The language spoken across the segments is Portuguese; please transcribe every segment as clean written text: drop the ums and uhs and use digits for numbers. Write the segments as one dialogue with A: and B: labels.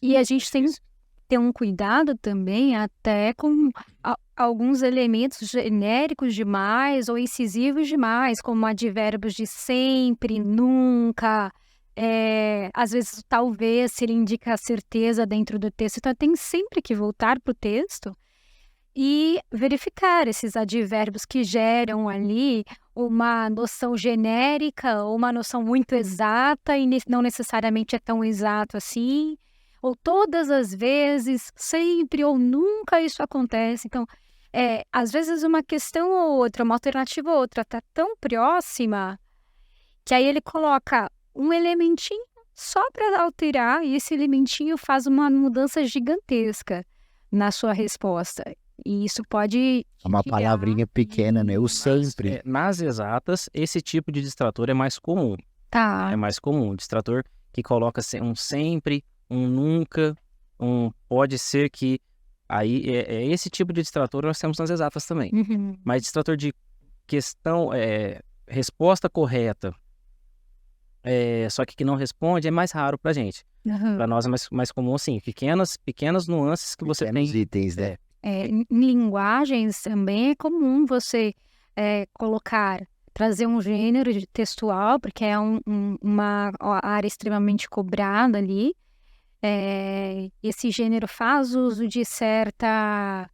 A: E a gente tem que ter um cuidado também até com alguns elementos genéricos demais ou incisivos demais, como advérbios de sempre, nunca, às vezes talvez, se ele indica a certeza dentro do texto. Então tem sempre que voltar para o texto e verificar esses advérbios que geram ali uma noção genérica ou uma noção muito exata e não necessariamente é tão exato assim, ou todas as vezes, sempre ou nunca isso acontece. Então, às vezes uma questão ou outra, uma alternativa ou outra está tão próxima que aí ele coloca um elementinho só para alterar e esse elementinho faz uma mudança gigantesca na sua resposta. E isso pode
B: Uma palavrinha pequena, né? O sempre.
C: Nas exatas, esse tipo de distrator é mais comum.
A: Tá.
C: É mais comum. Distrator que coloca um sempre, um nunca, um pode ser que... Aí, esse tipo de distrator nós temos nas exatas também.
A: Uhum.
C: Mas distrator de questão, resposta correta, só que não responde, é mais raro pra gente.
A: Uhum.
C: Pra nós é mais comum, assim, pequenas nuances que você tem.
B: Itens, né?
A: Em linguagens também é comum você trazer um gênero textual, porque é uma área extremamente cobrada ali. Esse gênero faz uso de certa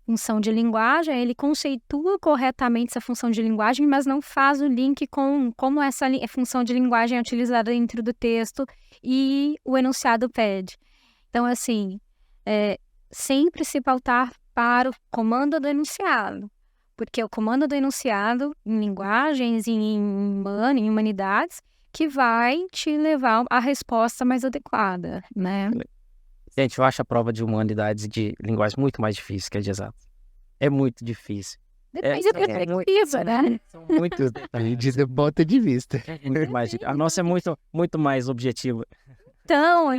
A: função de linguagem, ele conceitua corretamente essa função de linguagem, mas não faz o link com como essa função de linguagem é utilizada dentro do texto e o enunciado pede. Então, assim, sempre se pautar para o comando do enunciado, porque o comando do enunciado, em linguagens, em humanidades, que vai te levar à resposta mais adequada, né?
C: Gente, eu acho a prova de humanidades e de linguagem muito mais difícil que a de exatas. É muito difícil.
A: Depende da perspectiva, né?
C: São muitos detalhes.
B: De ponto de vista.
C: A nossa é muito mais objetiva.
A: Então,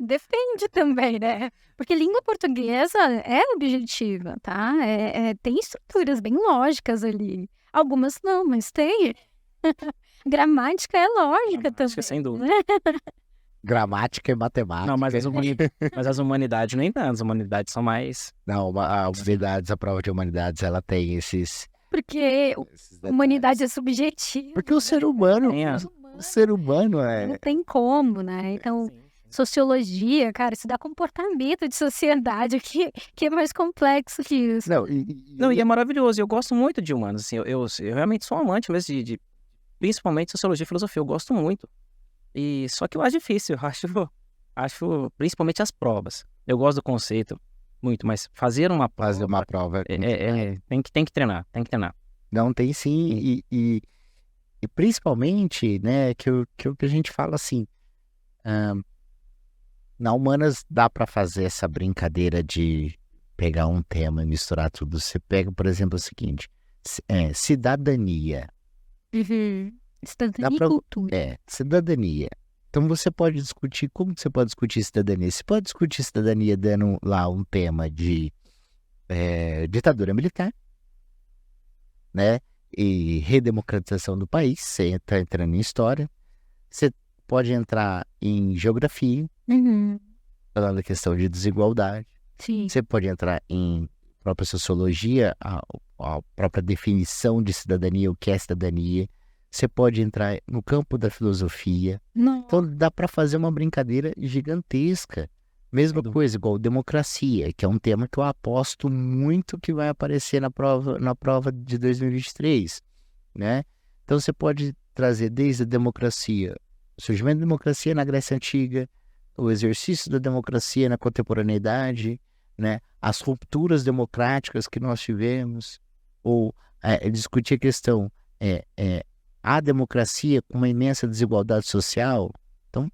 A: depende também, né? Porque língua portuguesa é objetiva, tá? Tem estruturas bem lógicas ali. Algumas não, mas tem. Gramática é lógica também.
C: Sem dúvida.
B: Gramática e matemática.
C: Não, mas as humanidades nem tanto. As humanidades são mais...
B: Não, a prova de humanidades, ela tem esses...
A: Porque humanidade é subjetiva.
B: Porque o ser humano... O ser humano
A: Não tem como, né? Então, sociologia, cara, isso dá comportamento de sociedade que é mais complexo que isso.
C: Não, e é maravilhoso. Eu gosto muito de humanos. Assim, eu realmente sou amante mesmo de principalmente sociologia e filosofia. Eu gosto muito. E só que eu acho difícil. Eu acho principalmente as provas. Eu gosto do conceito muito, mas fazer uma prova tem que treinar.
B: Não, tem sim. E principalmente, né, que a gente fala assim, na Humanas dá para fazer essa brincadeira de pegar um tema e misturar tudo. Você pega, por exemplo, o seguinte, cidadania.
A: Uhum. Cidadania e cultura.
B: Cidadania. Então você pode discutir, como você pode discutir cidadania? Você pode discutir cidadania dando lá um tema de ditadura militar, né? E redemocratização do país, você está entrando em história, você pode entrar em geografia, falando da questão de desigualdade,
A: Sim.
B: Você pode entrar em própria sociologia, a própria definição de cidadania, o que é cidadania, você pode entrar no campo da filosofia, então dá para fazer uma brincadeira gigantesca. Mesma coisa, igual democracia, que é um tema que eu aposto muito que vai aparecer na prova de 2023, né? Então você pode trazer desde a democracia, o surgimento da democracia na Grécia Antiga, o exercício da democracia na contemporaneidade, né? As rupturas democráticas que nós tivemos, ou discutir a questão, a democracia com uma imensa desigualdade social. Então,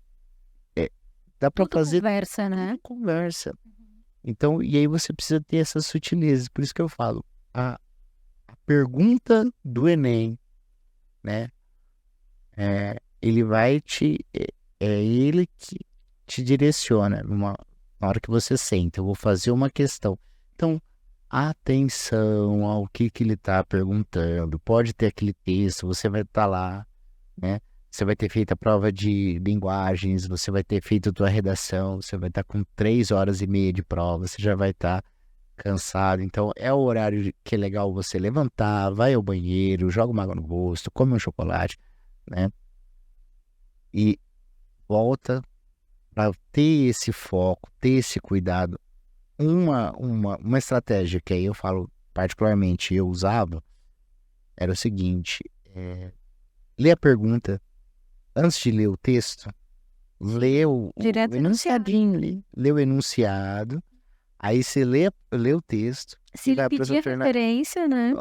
B: dá para fazer
A: conversa, né?
B: Conversa. Então, e aí você precisa ter essas sutilezas. Por isso que eu falo, a pergunta do Enem, né? Ele vai ele que te direciona na hora que você senta. Eu vou fazer uma questão. Então, atenção ao que ele está perguntando. Pode ter aquele texto, você vai estar lá, né? você vai ter feito a prova de linguagens, você vai ter feito a tua redação, você vai estar com 3 horas e meia de prova, você já vai estar cansado. Então, é o horário que é legal você levantar, vai ao banheiro, joga uma água no rosto, come um chocolate, né? E volta para ter esse foco, ter esse cuidado. Uma estratégia que aí eu falo, particularmente, eu usava, era o seguinte, lê a pergunta antes de ler o texto, lê o
A: Direto
B: enunciadinho, lê o enunciado, aí você lê o texto
A: Se
B: e vai
A: ele
B: para as
A: pedir referência, né?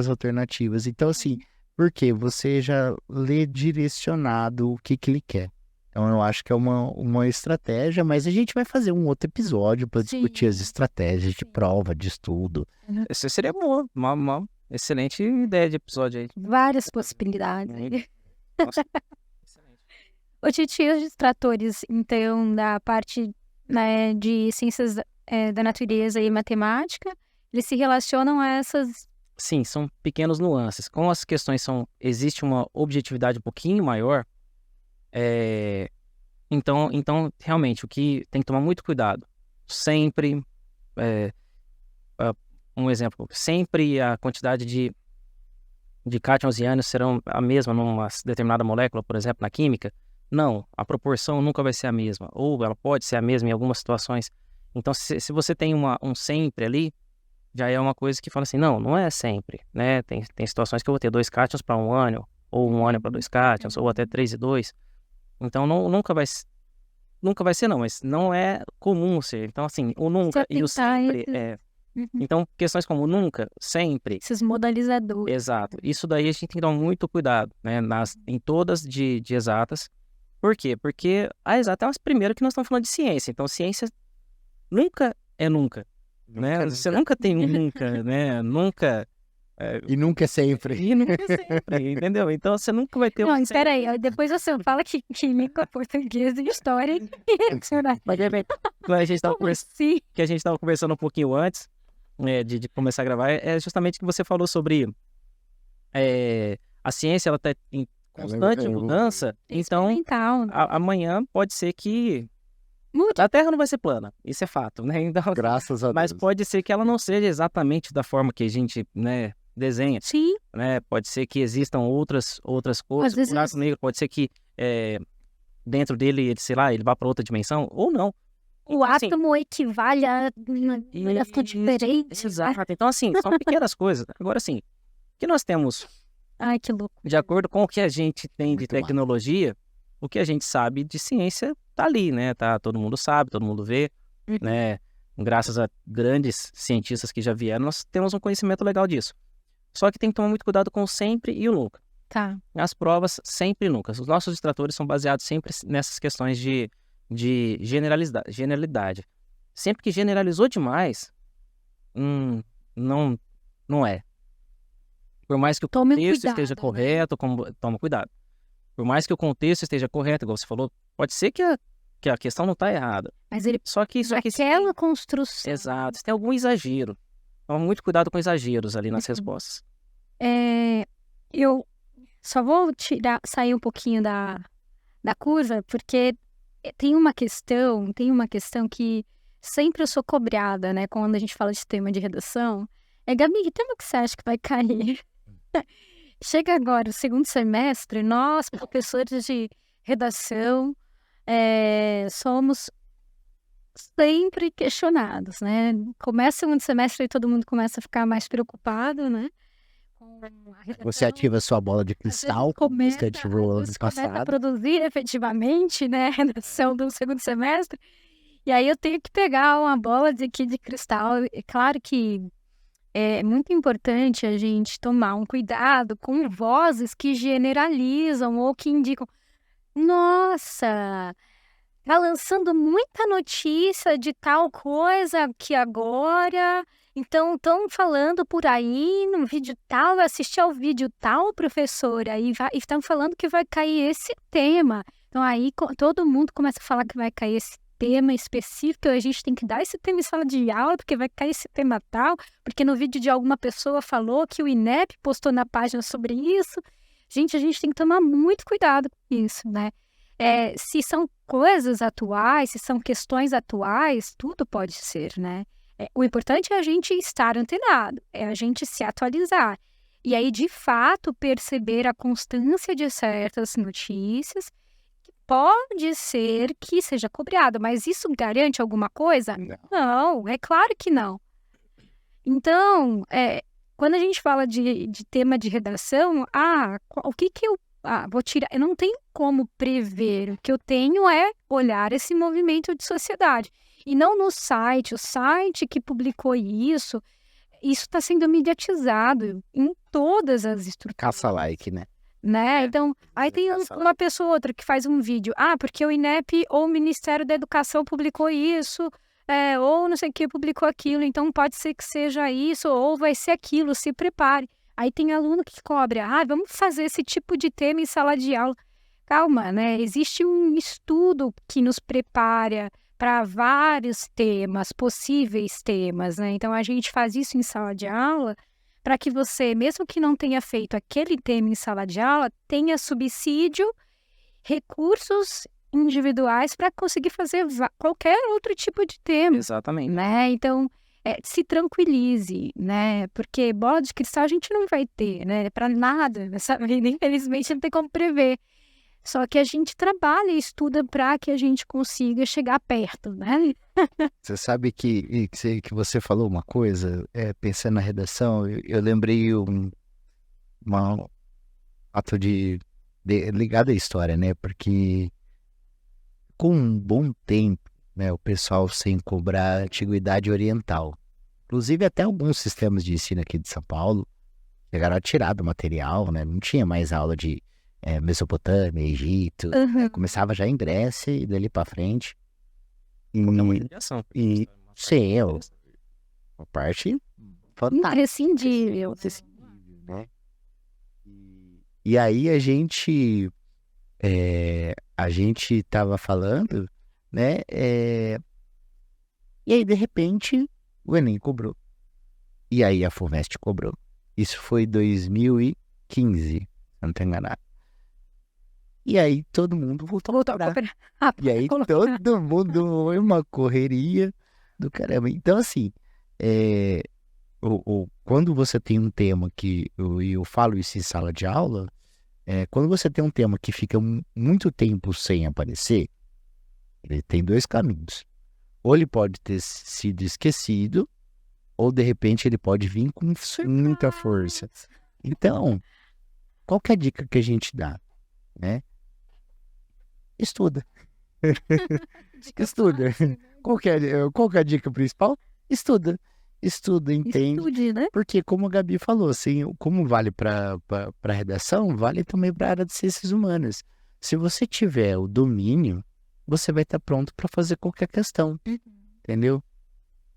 B: alternativas. Então, assim, porque você já lê direcionado o que ele quer. Então, eu acho que é uma estratégia, mas a gente vai fazer um outro episódio para discutir as
A: Sim.
B: estratégias de prova, de estudo.
C: Esse seria bom, uma excelente ideia de episódio aí.
A: Várias possibilidades.
C: Nossa, excelente.
A: Ô, Titi, os distratores, então, da parte, né, de ciências da natureza e matemática, eles se relacionam a essas...
C: Sim, são pequenos nuances. Como as questões existe uma objetividade um pouquinho maior, então, realmente, o que tem que tomar muito cuidado. Sempre, um exemplo, sempre a quantidade de cátions e ânions serão a mesma numa determinada molécula, por exemplo, na química. Não, a proporção nunca vai ser a mesma, ou ela pode ser a mesma em algumas situações. Então, se você tem um sempre ali, já é uma coisa que fala assim, não é sempre, né? Tem situações que eu vou ter 2 cátions para 1 ânion, ou 1 ânion para 2 cátions, ou até 3 e 2. Então, nunca vai ser não, mas não é comum ser. Então, assim, o nunca e o sempre Então, questões como nunca, sempre.
A: Esses modalizadores.
C: Exato. Isso daí a gente tem que dar muito cuidado, né? Em todas de exatas. Por quê? Porque a exata é as primeiras que nós estamos falando de ciência. Então, ciência nunca é nunca, né? Você nunca tem um nunca, né? Nunca...
B: E nunca é sempre.
C: E nunca é sempre, entendeu? Então, você nunca vai ter
A: Não,
C: um
A: espera aí. Depois você fala que língua portuguesa e história
C: Mas a gente estava que a gente estava conversando um pouquinho antes de começar a gravar, é justamente que você falou sobre a ciência, ela está em constante mudança, então amanhã pode ser que a Terra não vai ser plana, isso é fato, né? Então,
B: graças a Deus.
C: Mas pode ser que ela não seja exatamente da forma que a gente, né, desenha.
A: Sim.
C: Né? Pode ser que existam outras coisas.
A: Às vezes...
C: O buraco negro pode ser que dentro dele, sei lá, ele vá para outra dimensão, ou não.
A: O átomo equivale a essa diferente.
C: Exato. Então, assim, são pequenas coisas. Agora, assim, o que nós temos...
A: Ai, que louco.
C: De acordo com o que a gente tem de tecnologia, o que a gente sabe de ciência tá ali, né? Todo mundo sabe, todo mundo vê, né? Graças a grandes cientistas que já vieram, nós temos um conhecimento legal disso. Só que tem que tomar muito cuidado com o sempre e o nunca.
A: Tá.
C: As provas sempre e nunca. Os nossos distratores são baseados sempre nessas questões de generalidade. Sempre que generalizou demais, não é. Por mais que o contexto esteja correto, toma cuidado. Por mais que o contexto esteja correto, igual você falou, pode ser que a questão não está errada.
A: Mas ele...
C: Só que
A: aquela construção...
C: Exato. Se tem algum exagero. Toma muito cuidado com exageros ali nas respostas.
A: Eu só vou sair um pouquinho da curva, porque tem uma questão que sempre eu sou cobrada, né? Quando a gente fala de tema de redação. Gabi, que tema que você acha que vai cair? Chega agora o segundo semestre, nós, professores de redação, somos sempre questionados, né? Começa o segundo semestre e todo mundo começa a ficar mais preocupado, né?
B: Você ativa sua bola de cristal,
A: começa
B: a
A: produzir efetivamente, né, a redação do segundo semestre, e aí eu tenho que pegar uma bola de cristal. É claro que é muito importante a gente tomar um cuidado com vozes que generalizam ou que indicam, nossa, tá lançando muita notícia de tal coisa que agora... Então, estão falando por aí, no vídeo tal, assistir ao vídeo tal, professora, e estão falando que vai cair esse tema. Então, aí todo mundo começa a falar que vai cair esse tema específico, a gente tem que dar esse tema em sala de aula, porque vai cair esse tema tal, porque no vídeo de alguma pessoa falou que o INEP postou na página sobre isso. Gente, a gente tem que tomar muito cuidado com isso, né? Se são coisas atuais, se são questões atuais, tudo pode ser, né? O importante é a gente estar antenado, é a gente se atualizar. E aí, de fato, perceber a constância de certas notícias, que pode ser que seja cobrado, mas isso garante alguma coisa? Não, é claro que não. Então, quando a gente fala de tema de redação, o que eu vou tirar? Eu não tenho como prever. O que eu tenho é olhar esse movimento de sociedade. E não no site. O site que publicou isso está sendo mediatizado em todas as estruturas.
B: Caça like, né?
A: Então, aí tem uma pessoa ou outra que faz um vídeo. Porque o INEP ou o Ministério da Educação publicou isso, ou não sei o que publicou aquilo. Então, pode ser que seja isso, ou vai ser aquilo, se prepare. Aí tem aluno que cobra, vamos fazer esse tipo de tema em sala de aula. Calma, né? Existe um estudo que nos prepara para vários temas, possíveis temas, né? Então, a gente faz isso em sala de aula para que você, mesmo que não tenha feito aquele tema em sala de aula, tenha subsídio, recursos individuais para conseguir fazer qualquer outro tipo de tema.
C: Exatamente.
A: Né? Então, se tranquilize, né? Porque bola de cristal a gente não vai ter, né? Para nada nessa vida, infelizmente não tem como prever. Só que a gente trabalha e estuda para que a gente consiga chegar perto, né?
B: Você sabe que você falou uma coisa, pensando na redação, eu lembrei um fato ligado à história, né? Porque com um bom tempo, né, o pessoal sem cobrar antiguidade oriental. Inclusive até alguns sistemas de ensino aqui de São Paulo chegaram a tirar do material, né? Não tinha mais aula de Mesopotâmia, Egito. Começava já em Grécia e dali para frente. Sim, uma parte fantástica.
A: Imprescindível.
B: Né? E aí a gente estava falando, né? E aí, de repente, o Enem cobrou. E aí a FUVEST cobrou. Isso foi 2015, se eu não estou enganado. E aí todo mundo voltou a cobrar. E aí todo mundo foi uma correria do caramba. Então, assim, quando você tem um tema que eu falo isso em sala de aula, quando você tem um tema que fica muito tempo sem aparecer, ele tem dois caminhos. Ou ele pode ter sido esquecido, ou de repente ele pode vir com muita força. Então, qual que é a dica que a gente dá, né? Estuda. Estuda. Qual que é a dica principal? Estuda, entende?
A: Estude, né?
B: Porque, como a Gabi falou, assim, como vale para redação, vale também para a área de ciências humanas. Se você tiver o domínio, você vai estar pronto para fazer qualquer questão, entendeu?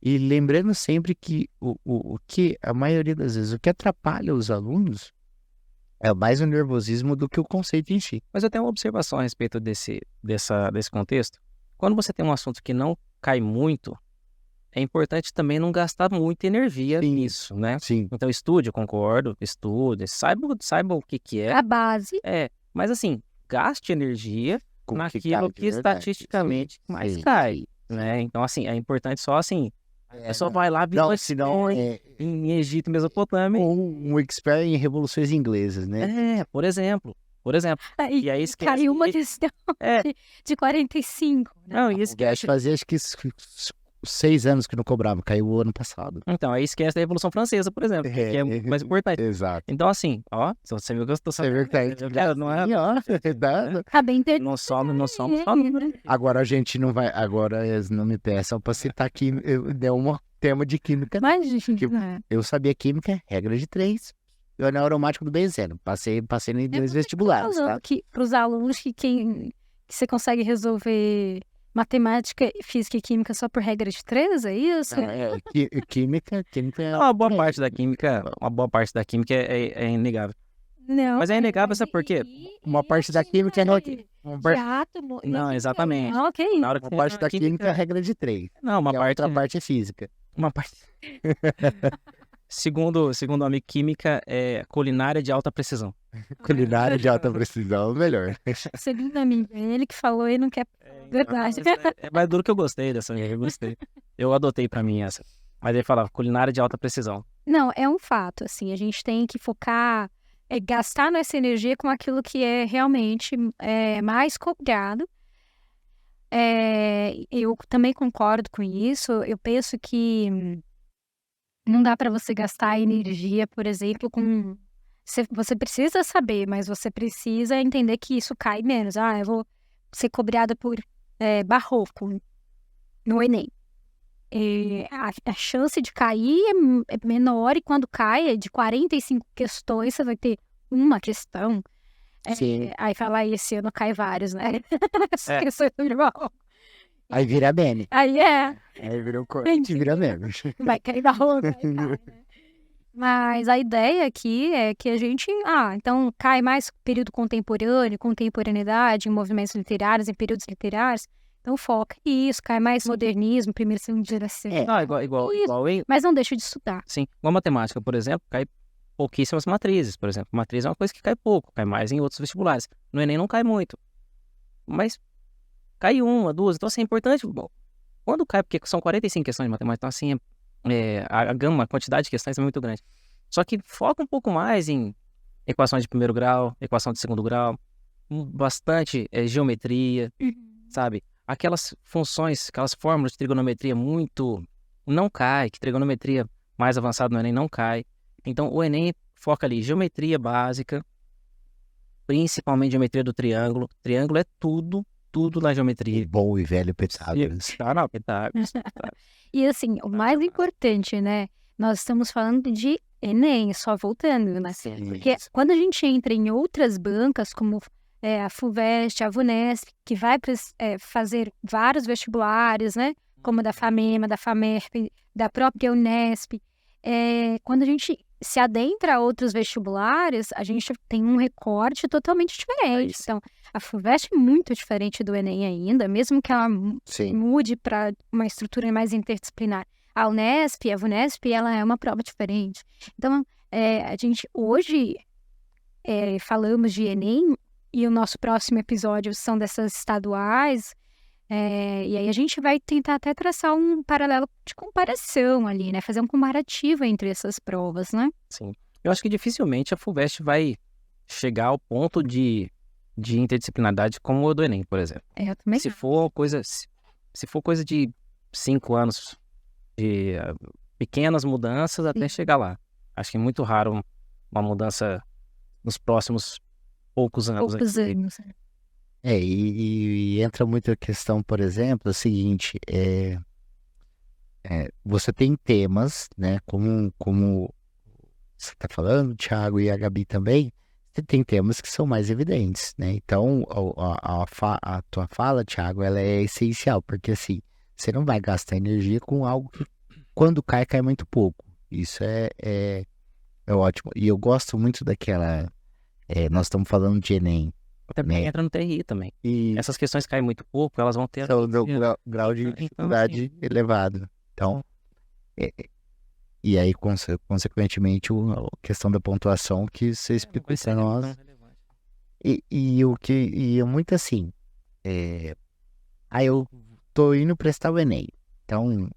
B: E lembrando sempre que o que, a maioria das vezes, o que atrapalha os alunos é mais o nervosismo do que o conceito em si.
C: Mas eu tenho uma observação a respeito desse contexto. Quando você tem um assunto que não cai muito, é importante também não gastar muita energia nisso, né?
B: Sim.
C: Então estude, eu concordo, estude, saiba o que é.
A: A base.
C: Mas assim, gaste energia naquilo que estatisticamente mais cai, né? Então assim, é importante só assim, só vai lá em Egito, Mesopotâmia.
B: Um expert em revoluções inglesas, né?
C: Por exemplo.
A: E aí caiu uma questão de 45. Né?
C: Não, e esquece.
B: Fazia acho que 6 anos que não cobrava, caiu o ano passado.
C: Então, aí esquece da Revolução Francesa, por exemplo, que é mais importante.
B: Exato.
C: Então, assim, você viu que eu estou sabendo.
B: Você viu que tá
C: não é...
A: Tá bem entendido.
C: Não somos só número.
B: Agora a gente não vai... Agora eles não me peçam para citar aqui, deu um tema de química.
A: Mas, gente,
B: eu sabia química, regra de 3. Eu era aromático do benzeno. Passei em 2 vestibulares, tá?
A: Para os alunos que você consegue resolver matemática, física e química só por regra de 3, é isso?
B: Química é...
C: Uma boa parte da química é inegável.
A: Não.
C: Mas é inegável, sabe por quê?
B: Uma parte da química é...
A: De átomo.
C: Não, exatamente.
A: Ok.
C: Na hora que
B: uma parte da química é regra de 3.
C: Não,
B: outra parte é física.
C: Uma parte... Segundo o amigo, química é culinária de alta precisão.
B: Culinária de alta precisão, melhor.
A: Segundo amigo, é ele que falou e não quer. Verdade.
C: É mais duro que eu gostei dessa, eu gostei. Eu adotei pra mim essa. Mas ele falava culinária de alta precisão.
A: Não, é um fato, assim, a gente tem que focar, gastar nossa energia com aquilo que é realmente mais cobrado. Eu também concordo com isso. Eu penso que não dá para você gastar energia, por exemplo, com. Você precisa saber, mas você precisa entender que isso cai menos. Ah, eu vou ser cobrada por barroco no Enem. A chance de cair é menor, e quando cai, de 45 questões, você vai ter uma questão.
B: Sim.
A: Aí fala, esse ano cai vários, né? As questões do barroco.
B: Aí vira meme.
A: Aí
B: Aí vira um corte, vira meme.
A: vai cair barroco, aí cai, né? Mas a ideia aqui é que a gente, então cai mais período contemporâneo, contemporaneidade, em movimentos literários, em períodos literários. Então foca nisso, cai mais modernismo, primeira e segunda geração.
C: Não, igual em...
A: Mas não deixa de estudar.
C: Sim, igual matemática, por exemplo, cai pouquíssimas matrizes, por exemplo. Matriz é uma coisa que cai pouco, cai mais em outros vestibulares. No Enem não cai muito. Mas cai uma, duas, então assim, é importante. Bom, quando cai, porque são 45 questões de matemática, então assim, a quantidade de questões é muito grande. Só que foca um pouco mais em equações de primeiro grau, equação de segundo grau, bastante geometria, sabe? Aquelas funções, aquelas fórmulas de trigonometria muito... Não cai, que trigonometria mais avançada no Enem não cai. Então, o Enem foca ali, geometria básica, principalmente geometria do triângulo. Triângulo é tudo na geometria.
B: Bom e velho Pitágoras.
C: Pitágoras.
A: E assim, o mais importante, né? Nós estamos falando de Enem, só voltando, né?
B: Sim.
A: Porque quando a gente entra em outras bancas, como a FUVEST, a VUNESP, que vai fazer vários vestibulares, né? Como da FAMEMA, da FAMERP, da própria Unesp. Quando a gente se adentra a outros vestibulares, a gente tem um recorte totalmente diferente. Então, a FUVEST é muito diferente do Enem ainda, mesmo que ela mude para uma estrutura mais interdisciplinar. A Unesp, a VUNESP, ela é uma prova diferente. Então, a gente hoje falamos de Enem, e o nosso próximo episódio são dessas estaduais. E aí a gente vai tentar até traçar um paralelo de comparação ali, né? Fazer um comparativo entre essas provas, né?
C: Sim. Eu acho que dificilmente a FUVEST vai chegar ao ponto de interdisciplinaridade como o do Enem, por exemplo.
A: Eu também.
C: Se for coisa de 5 anos, de pequenas mudanças até chegar lá. Acho que é muito raro uma mudança nos próximos poucos anos.
B: E entra muito a questão, por exemplo, é o seguinte, você tem temas, né, como você está falando, Thiago e a Gabi também, você tem temas que são mais evidentes, né? Então, a tua fala, Thiago, ela é essencial, porque assim, você não vai gastar energia com algo que quando cai muito pouco. Isso é ótimo. E eu gosto muito daquela... nós estamos falando de Enem.
C: Até porque entra no TRI também.
B: E
C: essas questões caem muito pouco, elas vão ter...
B: São do grau de dificuldade elevado. Então, e aí, consequentemente, a questão da pontuação que você explicou para nós. E é muito assim, eu tô indo prestar o Enem. Então,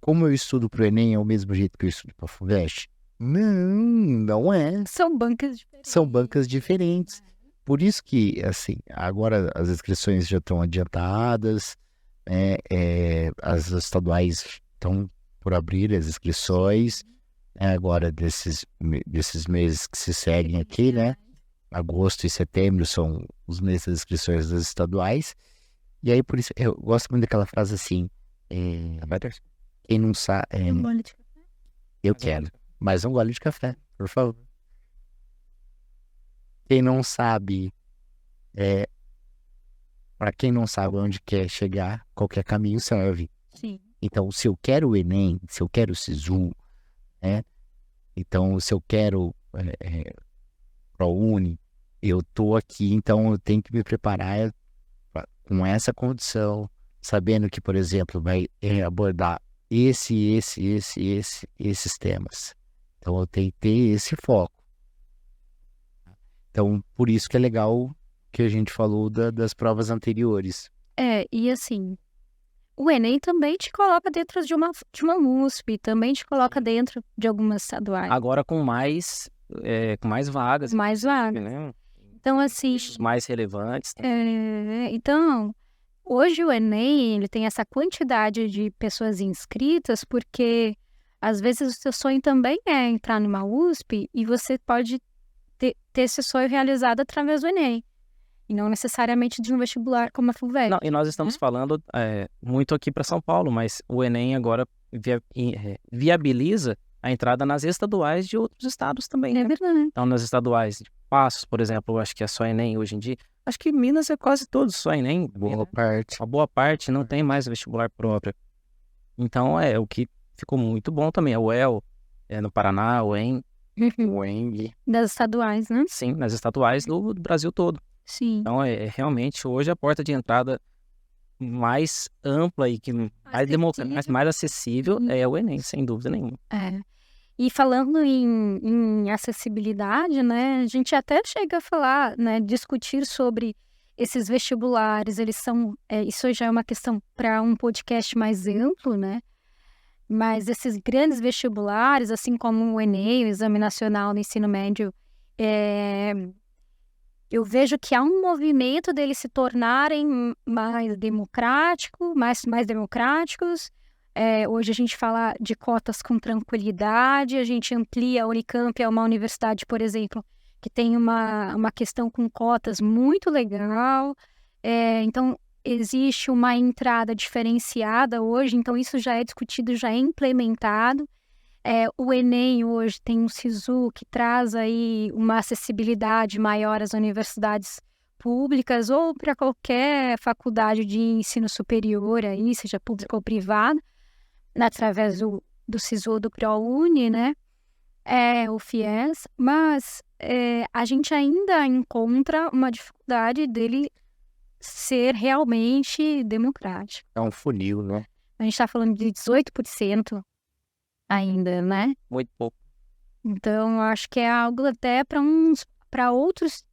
B: como eu estudo pro Enem é o mesmo jeito que eu estudo para a FUVEST? Não é.
A: São bancas diferentes.
B: São bancas diferentes. Por isso que, assim, agora as inscrições já estão adiantadas, as estaduais estão por abrir as inscrições, agora desses meses que se seguem aqui, né? Agosto e setembro são os meses das inscrições das estaduais. E aí, por isso, eu gosto muito daquela frase assim, quem não sabe...
A: Um gole de café?
B: Eu quero, mais um gole de café, por favor. Quem não sabe, para quem não sabe onde quer chegar, qualquer caminho serve.
A: Sim.
B: Então, se eu quero o Enem, se eu quero o SISU, né? Então, se eu quero ProUni, eu tô aqui, então eu tenho que me preparar com essa condição, sabendo que, por exemplo, vai abordar esses temas. Então, eu tenho que ter esse foco. Então, por isso que é legal que a gente falou das provas anteriores.
A: E assim, o Enem também te coloca dentro de uma USP, também te coloca dentro de algumas estaduais.
C: Agora com mais vagas.
A: Mais vagas.
C: Né?
A: Então, assim...
C: Os mais relevantes.
A: Então, hoje o Enem, ele tem essa quantidade de pessoas inscritas porque, às vezes, o seu sonho também é entrar numa USP e você pode ter esse sonho realizado através do Enem. E não necessariamente de um vestibular como a FUVEST.
C: Não, e nós estamos falando muito aqui para São Paulo, mas o Enem agora viabiliza a entrada nas estaduais de outros estados também.
A: É verdade.
C: Então, nas estaduais de Passos, por exemplo, eu acho que é só Enem hoje em dia. Acho que Minas é quase todos só Enem.
B: Boa parte.
C: A boa parte não tem mais vestibular próprio. Então, o que ficou muito bom também. É o UEL, no Paraná, o EM.
B: O ENG.
A: Das estaduais, né?
C: Sim, nas estaduais do Brasil todo.
A: Sim.
C: Então, realmente, hoje a porta de entrada mais ampla e que mais acessível é o Enem, sem dúvida nenhuma.
A: E falando em acessibilidade, né, a gente até chega a falar, né, discutir sobre esses vestibulares, eles são, isso já é uma questão para um podcast mais amplo, né, mas esses grandes vestibulares, assim como o Enem, o Exame Nacional do Ensino Médio, eu vejo que há um movimento deles se tornarem mais democráticos. Hoje a gente fala de cotas com tranquilidade, a gente amplia. A Unicamp é uma universidade, por exemplo, que tem uma questão com cotas muito legal. Então, existe uma entrada diferenciada hoje, então isso já é discutido, já é implementado. O Enem hoje tem um SISU que traz aí uma acessibilidade maior às universidades públicas ou para qualquer faculdade de ensino superior, aí, seja pública ou privada, através do SISU do ProUni, né? O FIES, mas a gente ainda encontra uma dificuldade dele ser realmente democrático.
B: É um funil, né?
A: A gente está falando de 18% ainda, né?
C: Muito pouco.
A: Então, acho que é algo até para outros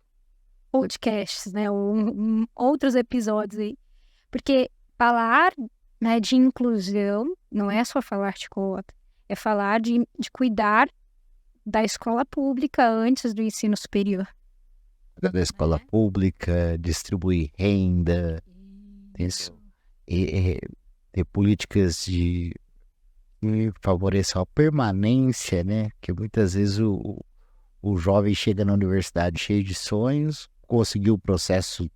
A: podcasts, né? Ou outros episódios aí. Porque falar, né, de inclusão não é só falar de cota, é falar de cuidar da escola pública antes do ensino superior.
B: Da escola pública, distribuir renda, ter políticas que favoreçam a permanência, né? Que muitas vezes o jovem chega na universidade cheio de sonhos, conseguiu o processo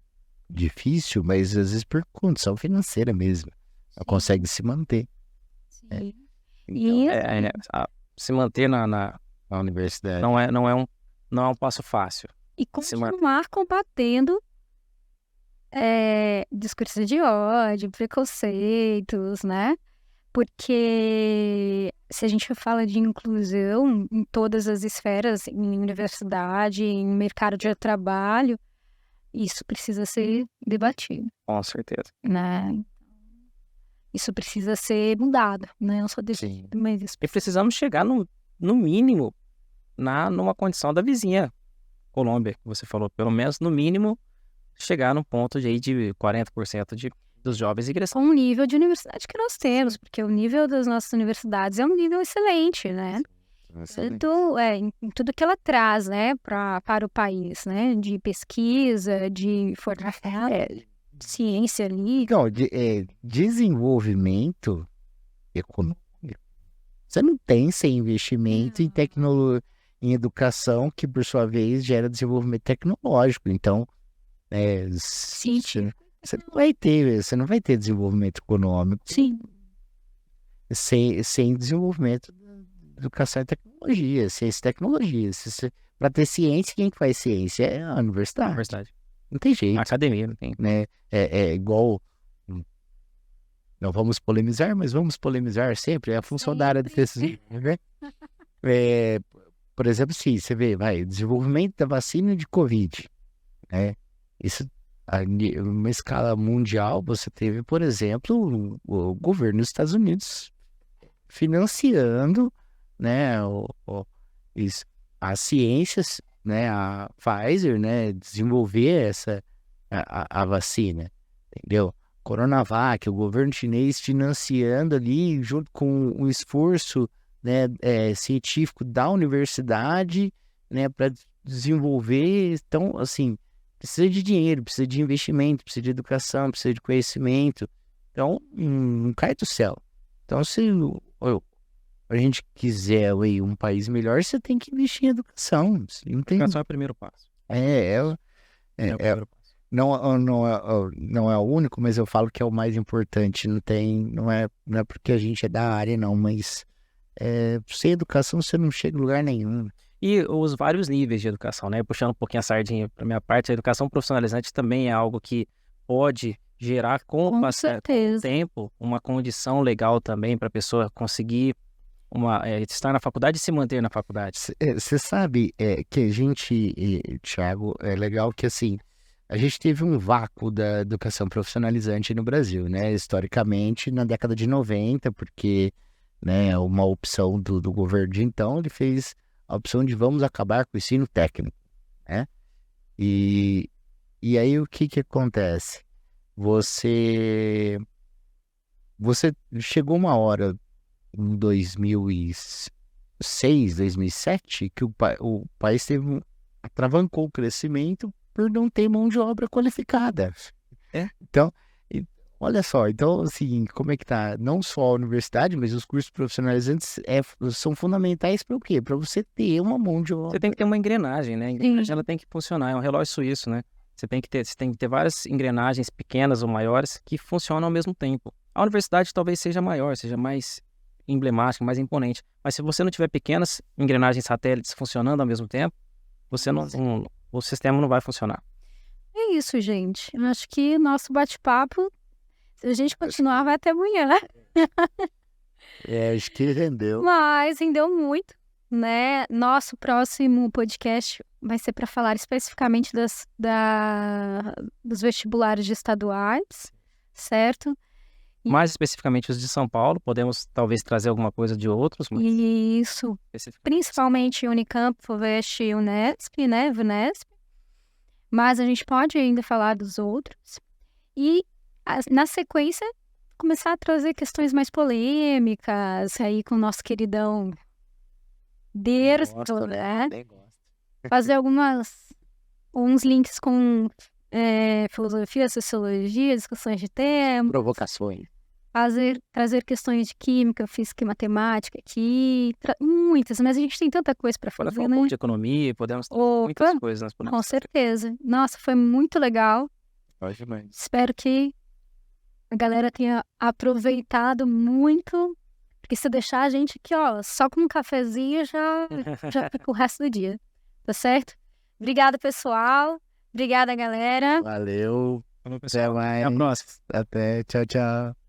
B: difícil, mas às vezes por condição financeira mesmo. Não consegue se manter.
A: Sim.
B: Então,
C: se manter na
B: universidade
C: não é um passo fácil.
A: E continuar combatendo discursos de ódio, preconceitos, né? Porque se a gente fala de inclusão em todas as esferas, em universidade, em mercado de trabalho, isso precisa ser debatido.
C: Com certeza.
A: Né? Isso precisa ser mudado, né? Não só debatido, mas isso
C: E precisamos chegar no mínimo numa condição da vizinha Colômbia, que você falou, pelo menos no mínimo chegar no ponto de 40% dos jovens ingressando.
A: Com o nível de universidade que nós temos, porque o nível das nossas universidades é um nível excelente, né? Em tudo que ela traz, né, para o país, né? De pesquisa, de formação, de ciência ali.
B: Não, desenvolvimento econômico. Você não tem sem investimento em tecnologia, em educação, que por sua vez gera desenvolvimento tecnológico. Então, você não vai ter desenvolvimento econômico sem desenvolvimento de educação e tecnologia, ciência e tecnologia. Para ter ciência, quem que faz ciência? É a universidade. Não tem jeito.
C: A academia, não tem.
B: Né? É igual... Não vamos polemizar, mas vamos polemizar sempre. É a função da área de pesquisa. Né? Por exemplo, se você vê, desenvolvimento da vacina de Covid, né? Isso, numa escala mundial, você teve, por exemplo, o governo dos Estados Unidos financiando, né, as ciências, né, a Pfizer, né, desenvolver a vacina, entendeu? Coronavac, o governo chinês financiando ali, junto com o esforço, né, científico da universidade, né, para desenvolver. Então, assim, precisa de dinheiro, precisa de investimento, precisa de educação, precisa de conhecimento. Então, não cai do céu. Então, se a gente quiser aí, um país melhor, você tem que investir em educação. Não tem...
C: Educação é o primeiro passo.
B: É o primeiro passo. Não é o único, mas eu falo que é o mais importante. Não é porque a gente é da área, não, mas sem educação você não chega em lugar nenhum.
C: E os vários níveis de educação, né? Puxando um pouquinho a sardinha para minha parte, a educação profissionalizante também é algo que pode gerar com o tempo uma condição legal também para a pessoa conseguir estar na faculdade e se manter na faculdade.
B: Você sabe que a gente, Thiago, é legal que assim, a gente teve um vácuo da educação profissionalizante no Brasil, né? Historicamente, na década de 90, porque, né, uma opção do governo de então, ele fez a opção de vamos acabar com o ensino técnico, né? E aí o que acontece? Você chegou uma hora em 2006, 2007, que o país atravancou o crescimento por não ter mão de obra qualificada. Então, olha só, então assim, como é que tá? Não só a universidade, mas os cursos profissionalizantes são fundamentais para o quê? Para você ter uma mão de obra.
C: Você tem que ter uma engrenagem, né? A engrenagem ela tem que funcionar, é um relógio suíço, né? Você tem que ter várias engrenagens pequenas ou maiores que funcionam ao mesmo tempo. A universidade talvez seja maior, seja mais emblemática, mais imponente. Mas se você não tiver pequenas engrenagens satélites funcionando ao mesmo tempo, o sistema não vai funcionar.
A: É isso, gente. Eu acho que nosso bate-papo, se a gente continuar, vai até amanhã.
B: Acho que rendeu.
A: Mas rendeu muito, né? Nosso próximo podcast vai ser para falar especificamente dos vestibulares estaduais, certo?
C: Mais especificamente os de São Paulo, podemos talvez trazer alguma coisa de outros. Mas...
A: Isso, principalmente Unicamp, FUVEST e Unesp, né? VUNESP. Mas a gente pode ainda falar dos outros. E, na sequência, começar a trazer questões mais polêmicas aí com o nosso queridão Dersto, né? Fazer alguns links com filosofia, sociologia, discussões de tema.
B: Provocações.
A: Trazer questões de química, física e matemática aqui. Muitas, mas a gente tem tanta coisa para fazer, né?
C: Um pouco de economia, podemos ter muitas coisas.
A: Com certeza. Nossa, foi muito legal. Espero que a galera tenha aproveitado muito. Porque se deixar a gente aqui, ó, só com um cafezinho já fica o resto do dia. Tá certo? Obrigada, pessoal. Obrigada, galera.
B: Valeu.
C: Até mais.
B: Até a próxima. Até. Tchau, tchau.